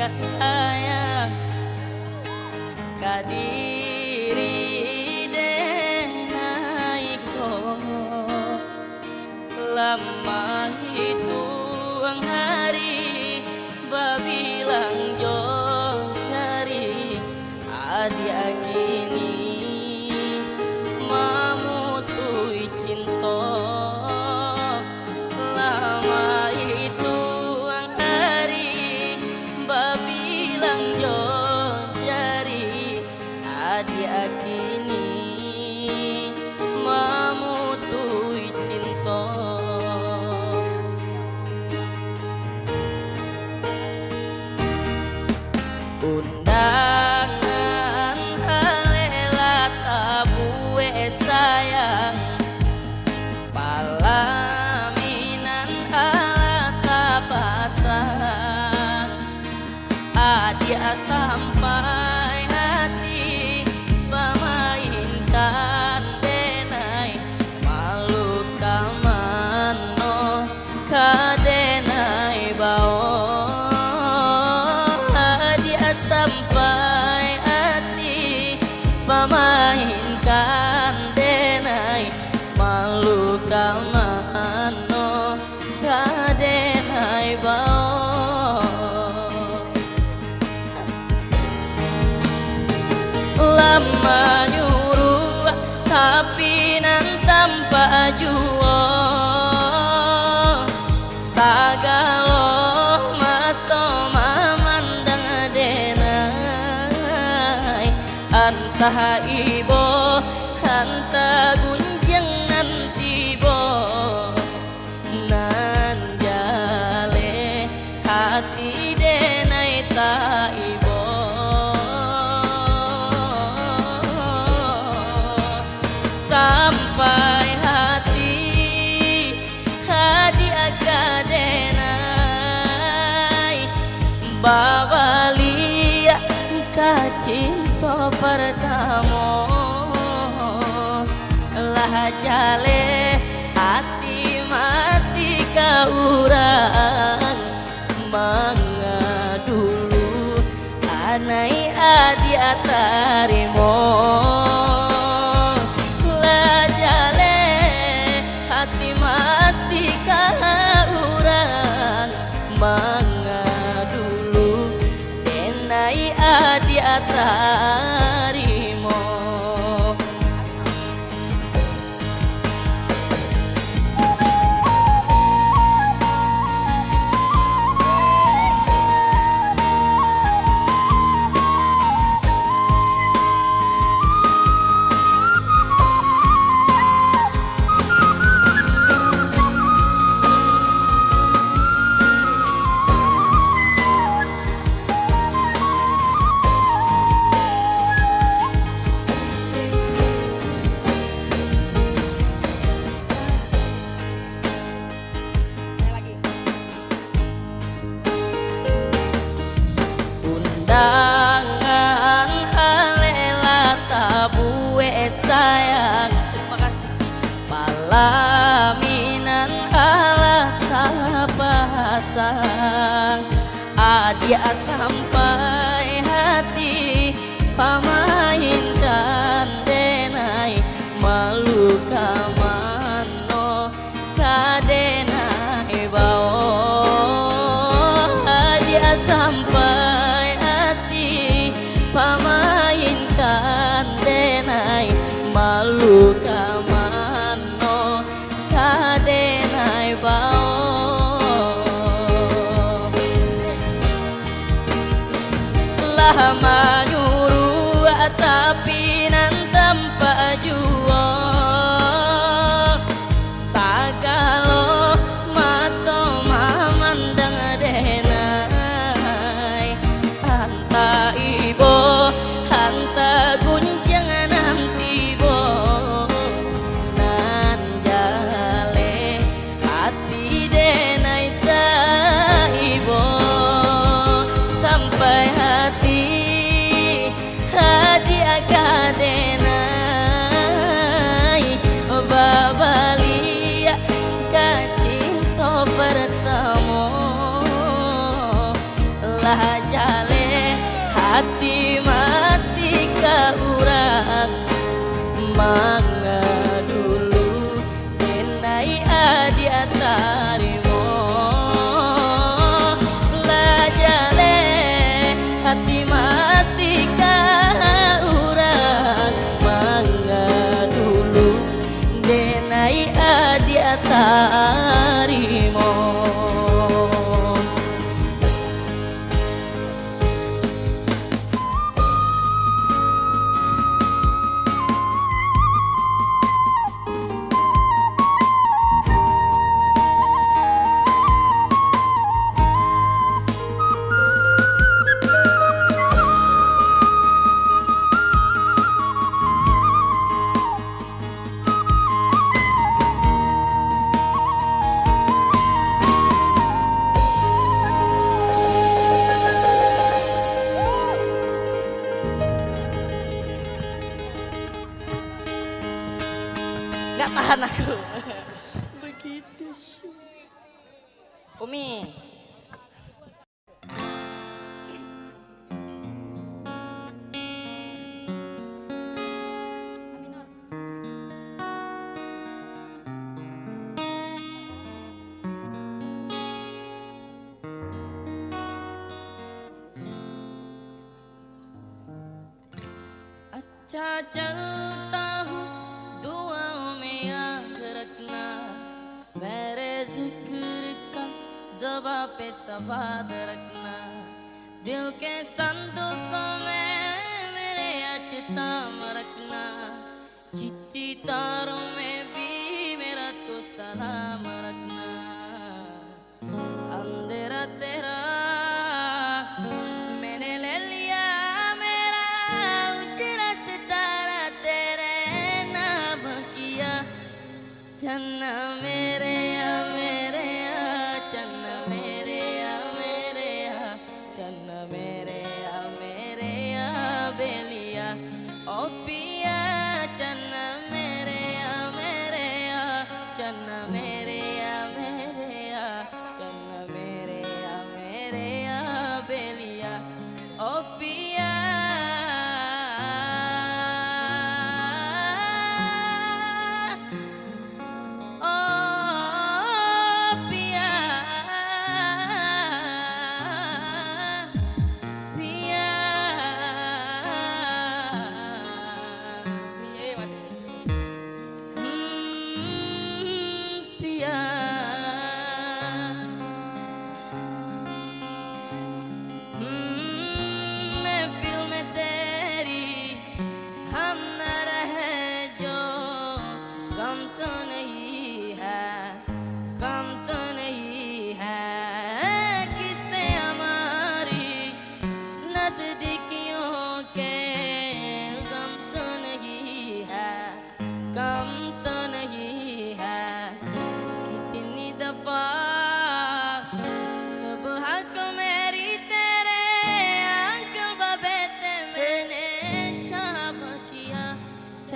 dia sayang kadiri denai ko lama hitung hari babilang jo cari adia kini mamutui cinta lama hitung hari babilang jo cari adia kini mamutui cinta undangan halela tabue sayang palaminan alata pasang adia sampai hati pemainkan denai malu kamano kadenai bao sampai hati pemainkan denai malu kamano kadenai bao lama nyuruh tapi nan tanpa juo sagalo mato mamandang denai antah ibo hanta gunjang nanti bo nan jale hati denai ta ibo sampai hati hadiah kadenai babalia kacinta pertama lah jale hati masih kaurang mangga dulu anai adia tarimo lah jale hati masih kaurang mangga dulu denai adia tarimo undangan halela tabue sayang terima kasih palaminan alata pasang adia sampai hati pamainkan denai malu kamano kadenai bao adia sampai pamainkan denai malu kamano kadenai bao lama nyuruh tapi nan tanpa juo sagalo mato mamandang denai hanta ibo hanta gunjang nanti bo nan jale hati denai ta ibo sampai hati hadiah lah jale hati masih keurang mangga dulu denai adi antarimo lah jale hati masih keurang mangga dulu denai adi antarimo. Gak tahan aku. Begitu sih. Umi. Acha चलता हूँ दुआओं में याद रखना मेरे जिक्र का ज़बां पे सवाद रखना दिल के संदूकों में मेरे अचताम रखना चिट्ठी तारों में भी मेरा तो सलाम रखना अंधेरा तेरा मैंने ले लिया मेरा उजरा सितारा तेरे नाम किया चन्ना मेरे या चन्ना मेरे या चन्ना मेरे या बेलिया ओ पिया चन्ना मेरे या चन्ना मेरे या चन्ना मेरे या बेलिया ओ पिया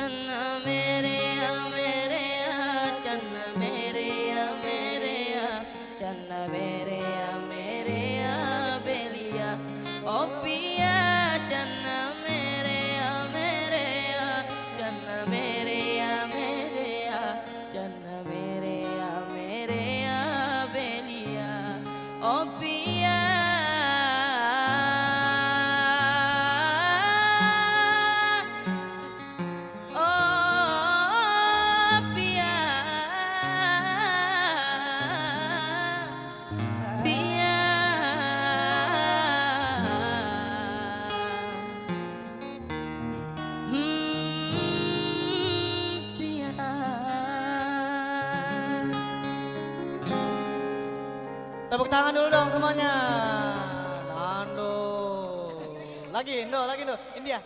चन्ना मेरे या चन्ना मेरे या चन्ना मेरे या बेलिया ओ पिया चन्ना मेरे या चन्ना मेरे या चन्ना मेरे या बेलिया ओ पिया Tepuk tangan dulu dong semuanya. Nando. Lagi Indo, India.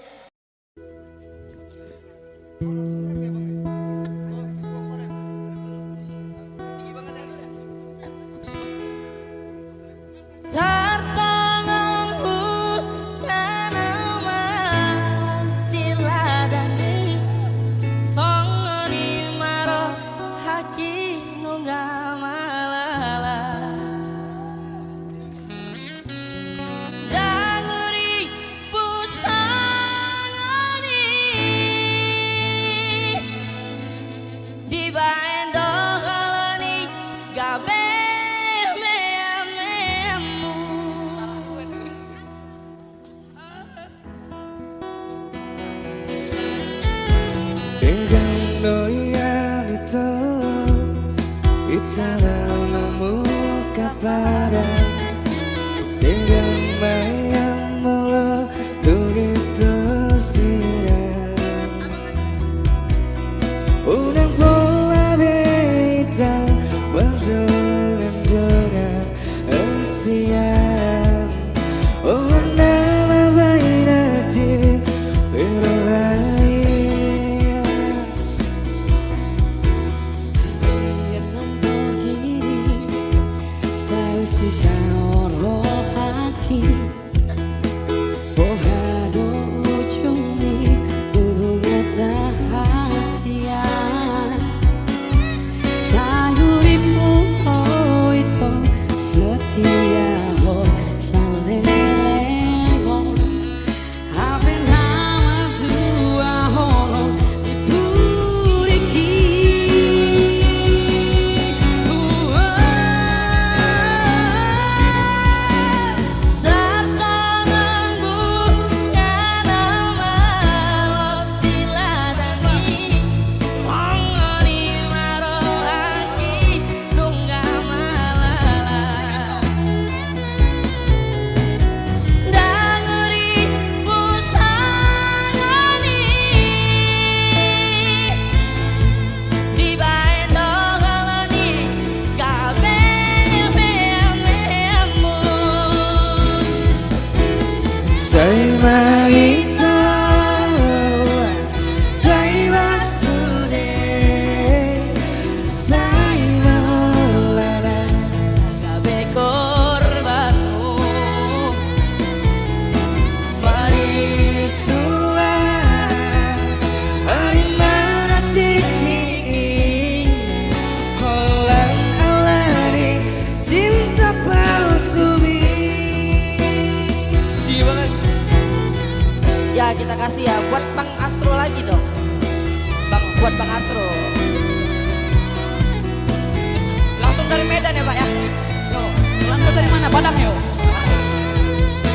ada dengan bayang mula begitu siram unang bola beda berdoa-doa siam oh nama baina di berlaya yang nombor kiri saya sisa roh haki bohado ujungnya hubungan rahasia sayurimu oh itu setia oh saling lewat apa nama dua holo dipuriki Say Marita, say Masude, say Maulana, Gabe korbanmu Mari Sula, Arimana Tiki, Holang Alani, cinta palsu ya kita kasih ya buat Bang Astro lagi dong. Buat Bang Astro. Langsung dari Medan ya Pak ya. Langsung dari mana? Padang yo.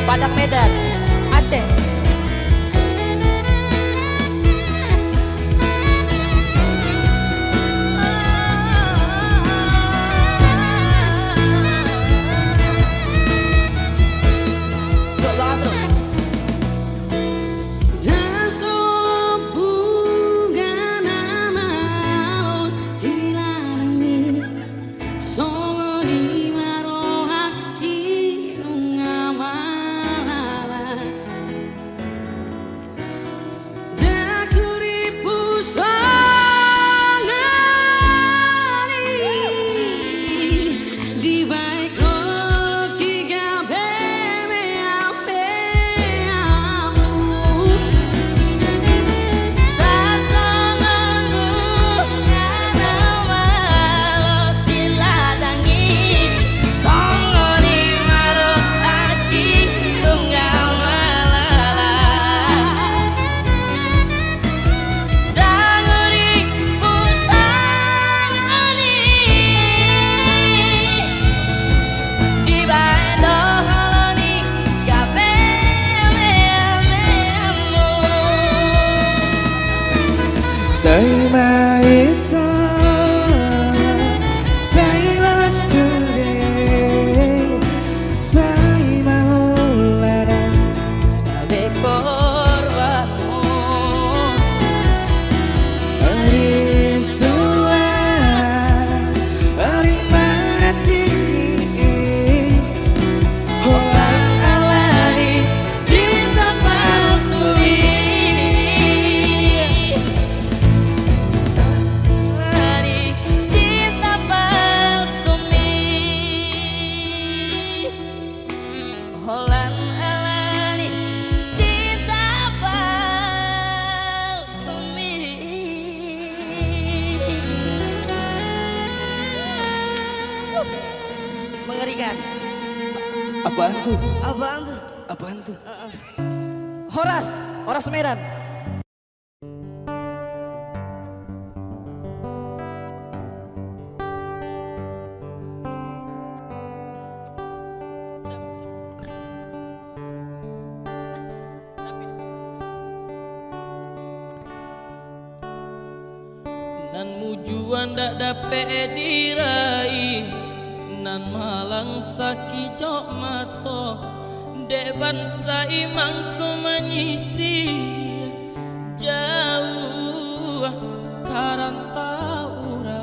Padang Medan, Aceh. Yuk Bang Astro. Say Marita, say Masude, say Maulana, Gabe korbanmu Ari Sula, Arimana Tiki, Holang Alani, cinta palsu cinta palsu Holan alani cinta palsu mengerikan. Apaan tuh? Apaan tuh? Apaan tuh? Horas Medan. Nan mujuan dak dapat diraih, nan nan malang sakijok mato deban saimangku menyisi jauh karantaura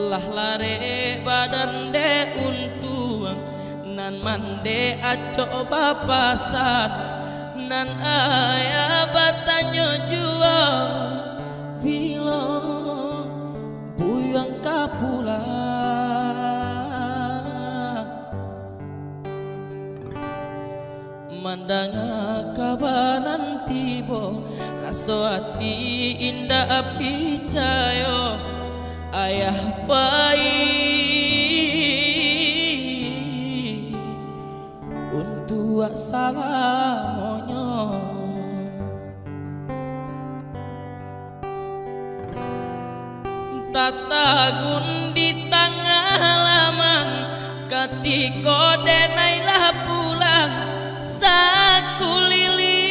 lah lare badan de untuang nan mande aco bapasan nan ayah batanyo jua bilo buyang kapula mandanga kabanan tibo raso hati indah picayo ayah pai untuk salamonyo tatagun di tengah halaman ketika denailah pulang sakulili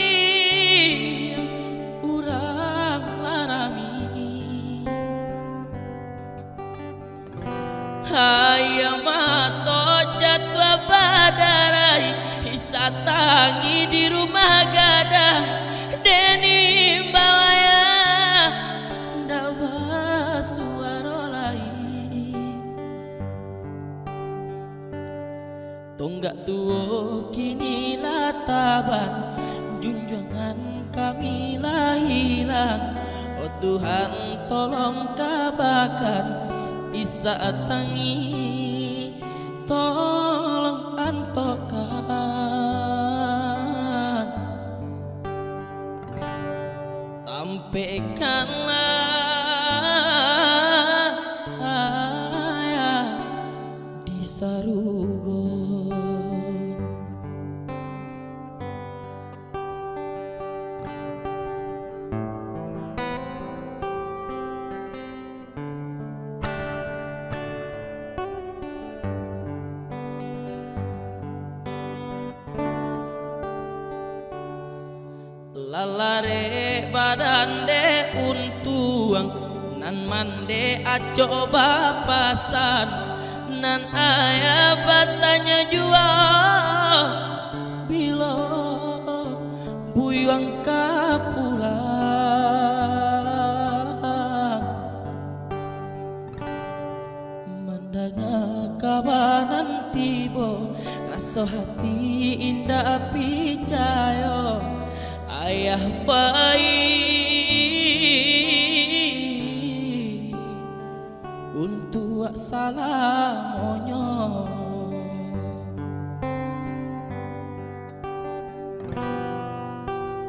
urang larami hayam mato jadwa badarai hisatangi di rumah gadang deni bawaya dawa suara lain tonggak tuo kini lataban junjungan kami lah hilang oh Tuhan tolong kabakan isa tangi tolong antokan tampaikanlah di sarugo lalare badan de untuang nan mande aco bapasan nan ayah batanya jua bilo buyang kapulang mandanga kabanan tibo raso hati indah picayo ayah baik untuk salamonyo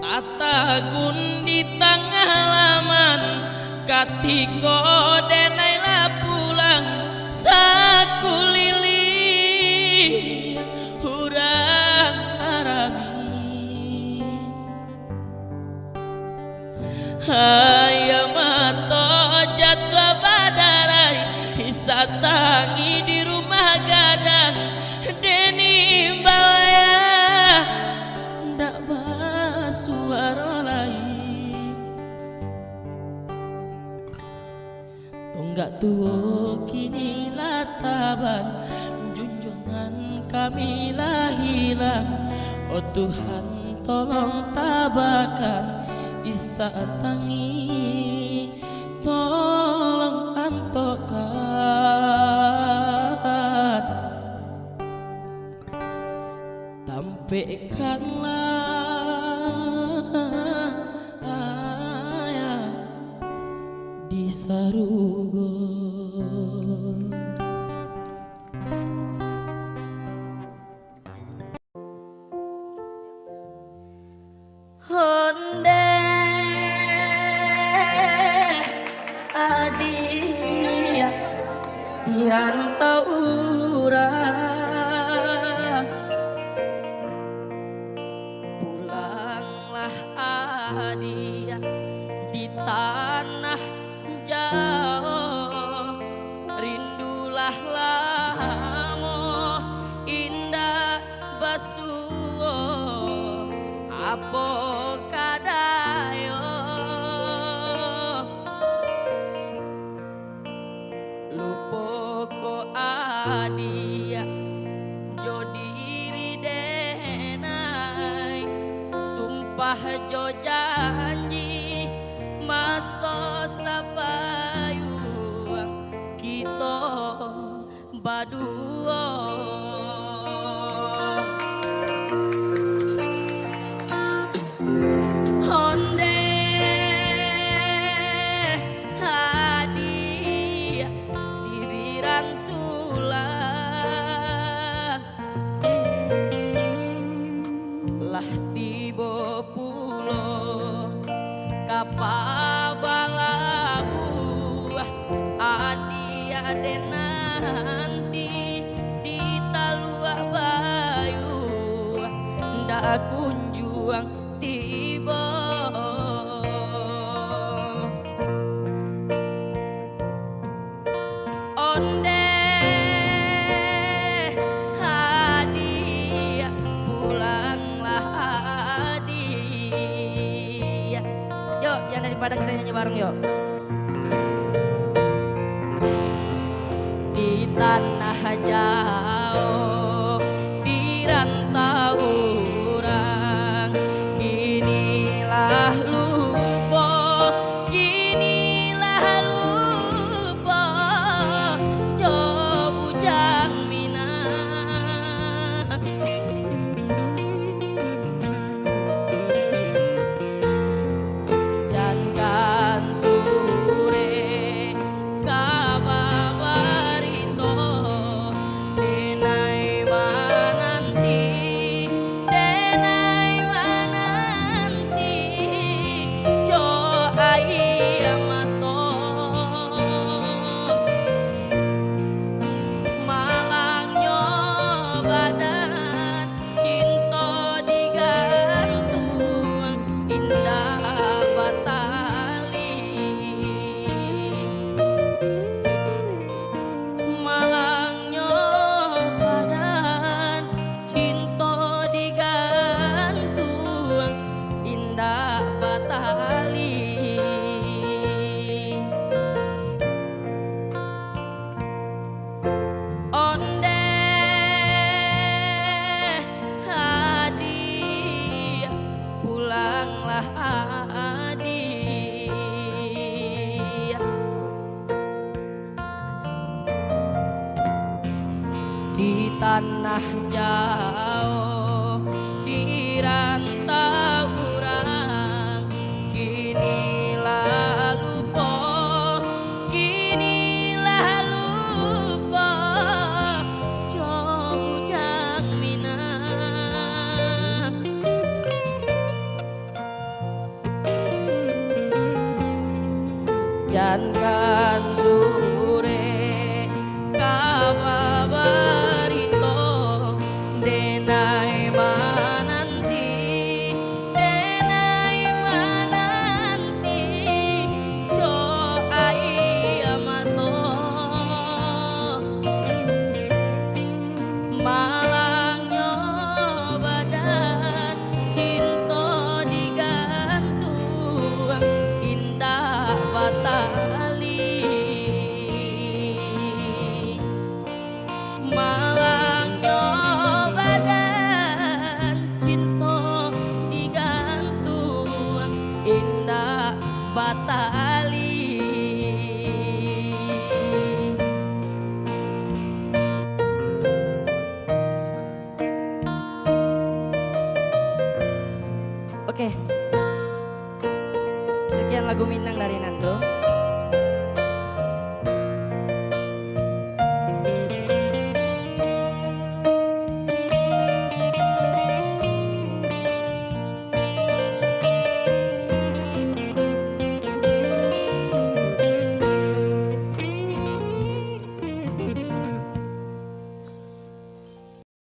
tatagun di tengah halaman katiko denailah pulang sakulili hurang arami hayam mato jadwa badarai hisatangi di rumah gadang deni bawaya ndak basuara lain tonggak tuo kini lataban junjungan kami lah hilang oh Tuhan tolong tabakan isa tangi tolong antokan tampaikanlah ayah di sarugo honde adia yang taura pulanglah adia di tanah jauh rindulah lamo indah basuo apa kadayo lupo ko adia jo diri denai sumpah jo janji maso sapayuang kita badua honde hadiah sibiran tulang lah tiba pulo kapabalabu adia denanti di talua bayu ndak kunjuang tiba onde hadiah pulanglah hadiah yuk yang dari Padang kita nyanyi bareng yuk di tanah jauh di rantau orang kinilah lupa jo bujang minang jangan sore kababarito denai mananti jo ayamato malangnya badan cinta digantung indah batali malangnya badan cinta digantung indah batali onde hadiah pulanglah hadiah di tanah jauh di rantau orang kinilah lupa jo bujang minang jangan sore kababarito denai mananti jo ayamato malangnya badan cinta digantung indah batali malangnya badan cinta digantung indah batali oke sekian lagu Minang dari Nando.